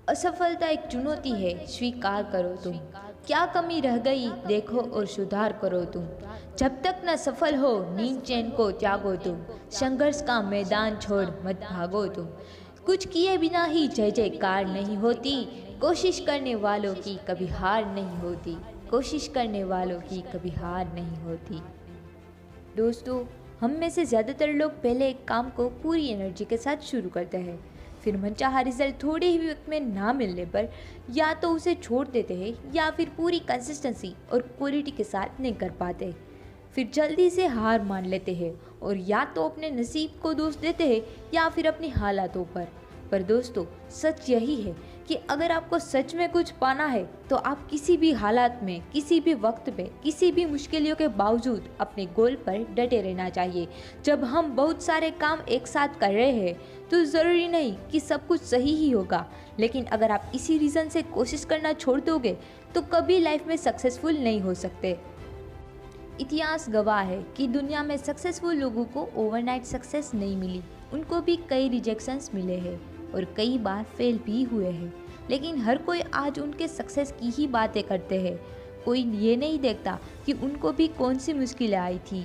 असफलता एक चुनौती है, स्वीकार करो तुम। क्या कमी रह गई देखो और सुधार करो तुम। जब तक न सफल हो नींद चैन को त्यागो तुम। संघर्ष का मैदान छोड़ मत भागो तुम। कुछ किए बिना ही जय जयकार नहीं होती। कोशिश करने वालों की कभी हार नहीं होती। कोशिश करने वालों की कभी हार नहीं होती। दोस्तों, हम में से ज़्यादातर लोग पहले एक काम को पूरी एनर्जी के साथ शुरू करते हैं, फिर मनचाहा रिजल्ट थोड़े ही वक्त में ना मिलने पर या तो उसे छोड़ देते हैं या फिर पूरी कंसिस्टेंसी और क्वालिटी के साथ नहीं कर पाते। फिर जल्दी से हार मान लेते हैं और या तो अपने नसीब को दोष देते हैं या फिर अपनी हालातों पर दोस्तों, सच यही है कि अगर आपको सच में कुछ पाना है तो आप किसी भी हालात में, किसी भी वक्त पे, किसी भी मुश्किलों के बावजूद अपने गोल पर डटे रहना चाहिए। जब हम बहुत सारे काम एक साथ कर रहे हैं तो ज़रूरी नहीं कि सब कुछ सही ही होगा, लेकिन अगर आप इसी रीज़न से कोशिश करना छोड़ दोगे तो कभी लाइफ में सक्सेसफुल नहीं हो सकते। इतिहास गवाह है कि दुनिया में सक्सेसफुल लोगों को ओवरनाइट सक्सेस नहीं मिली। उनको भी कई रिजेक्शंस मिले हैं और कई बार फेल भी हुए हैं, लेकिन हर कोई आज उनके सक्सेस की ही बातें करते हैं। कोई ये नहीं देखता कि उनको भी कौन सी मुश्किलें आई थी।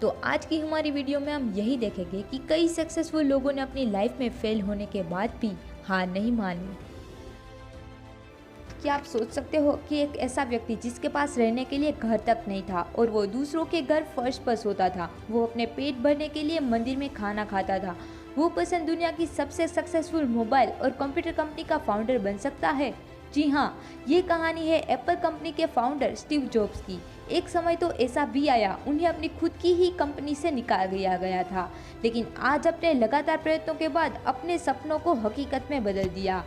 तो आज की हमारी वीडियो में हम यही देखेंगे कि कई सक्सेसफुल लोगों ने अपनी लाइफ में फेल होने के बाद भी हार नहीं मानी। क्या आप सोच सकते हो कि एक ऐसा व्यक्ति जिसके पास रहने के लिए घर तक नहीं था और वो दूसरों के घर फर्श पर सोता था, वो अपने पेट भरने के लिए मंदिर में खाना खाता था, वो पर्सन दुनिया की सबसे सक्सेसफुल मोबाइल और कंप्यूटर कंपनी का फाउंडर बन सकता है? जी हाँ, ये कहानी है एप्पल कंपनी के फाउंडर स्टीव जॉब्स की। एक समय तो ऐसा भी आया उन्हें अपनी खुद की ही कंपनी से निकाल दिया गया था, लेकिन आज अपने लगातार प्रयत्नों के बाद अपने सपनों को हकीकत में बदल दिया।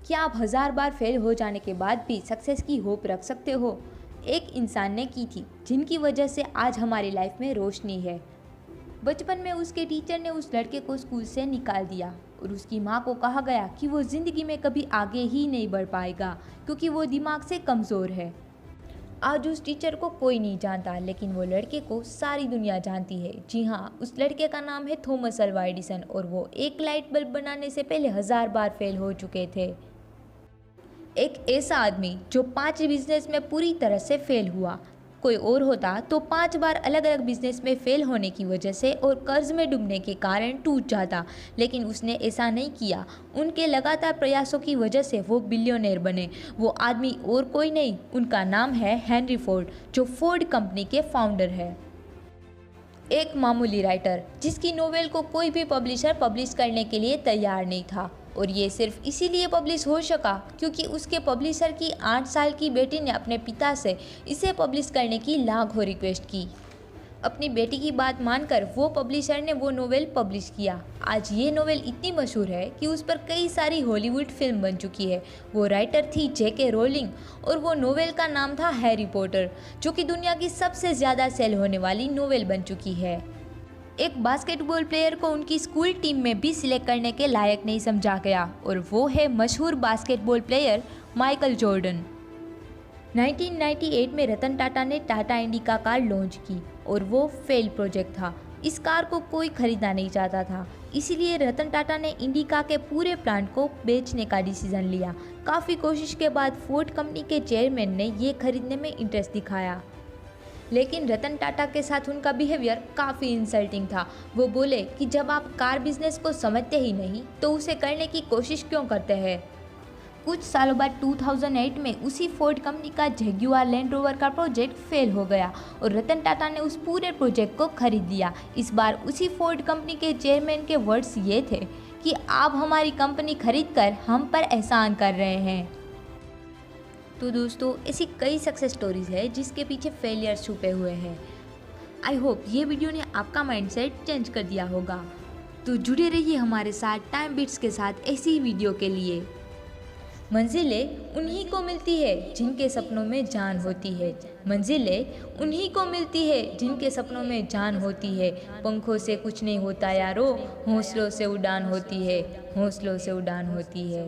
क्या आप 1000 बार फेल हो जाने के बाद भी सक्सेस की होप रख सकते हो? एक इंसान ने की थी, जिनकी वजह से आज हमारी लाइफ में रोशनी है। बचपन में उसके टीचर ने उस लड़के को स्कूल से निकाल दिया और उसकी माँ को कहा गया कि वो ज़िंदगी में कभी आगे ही नहीं बढ़ पाएगा क्योंकि वो दिमाग से कमज़ोर है। आज उस टीचर को कोई नहीं जानता, लेकिन वो लड़के को सारी दुनिया जानती है। जी हाँ, उस लड़के का नाम है थॉमस अल्वा एडिसन और वो एक लाइट बल्ब बनाने से पहले 1000 बार फेल हो चुके थे। एक ऐसा आदमी जो 5 बिजनेस में पूरी तरह से फेल हुआ। कोई और होता तो 5 बार अलग अलग बिजनेस में फेल होने की वजह से और कर्ज में डूबने के कारण टूट जाता, लेकिन उसने ऐसा नहीं किया। उनके लगातार प्रयासों की वजह से वो बिलियनर बने। वो आदमी और कोई नहीं, उनका नाम है हेनरी फोर्ड, जो फोर्ड कंपनी के फाउंडर है। एक मामूली राइटर जिसकी नोवेल को कोई भी पब्लिशर पब्लिश करने के लिए तैयार नहीं था, और ये सिर्फ इसीलिए पब्लिश हो सका क्योंकि उसके पब्लिशर की 8 साल की बेटी ने अपने पिता से इसे पब्लिश करने की लाखों रिक्वेस्ट की। अपनी बेटी की बात मानकर वो पब्लिशर ने वो नोवेल पब्लिश किया। आज ये नोवेल इतनी मशहूर है कि उस पर कई सारी हॉलीवुड फिल्म बन चुकी है। वो राइटर थी जेके रोलिंग और वो नोवेल का नाम था हैरी पॉटर, जो कि दुनिया की सबसे ज़्यादा सेल होने वाली नोवेल बन चुकी है। एक बास्केटबॉल प्लेयर को उनकी स्कूल टीम में भी सिलेक्ट करने के लायक नहीं समझा गया और वो है मशहूर बास्केटबॉल प्लेयर माइकल जॉर्डन। 1998 में रतन टाटा ने टाटा इंडिका कार लॉन्च की और वो फेल प्रोजेक्ट था। इस कार को कोई खरीदना नहीं चाहता था, इसीलिए रतन टाटा ने इंडिका के पूरे प्लांट को बेचने का डिसीजन लिया। काफ़ी कोशिश के बाद फोर्ड कंपनी के चेयरमैन ने ये खरीदने में इंटरेस्ट दिखाया, लेकिन रतन टाटा के साथ उनका बिहेवियर काफ़ी इंसल्टिंग था। वो बोले कि जब आप कार बिजनेस को समझते ही नहीं तो उसे करने की कोशिश क्यों करते हैं। कुछ सालों बाद 2008 में उसी फोर्ड कंपनी का जगुआर लैंड रोवर का प्रोजेक्ट फेल हो गया और रतन टाटा ने उस पूरे प्रोजेक्ट को खरीद लिया। इस बार उसी फोर्ड कंपनी के चेयरमैन के वर्ड्स ये थे कि आप हमारी कंपनी खरीद कर हम पर एहसान कर रहे हैं। तो दोस्तों, ऐसी कई सक्सेस स्टोरीज है जिसके पीछे फेलियर छुपे हुए हैं। आई होप ये वीडियो ने आपका माइंडसेट चेंज कर दिया होगा। तो जुड़े रहिए हमारे साथ टाइम बिट्स के साथ ऐसी ही वीडियो के लिए। मंजिलें उन्हीं को मिलती है जिनके सपनों में जान होती है। मंजिलें उन्हीं को मिलती है जिनके सपनों में जान होती है। पंखों से कुछ नहीं होता यारो, हौसलों से उड़ान होती है, हौसलों से उड़ान होती है।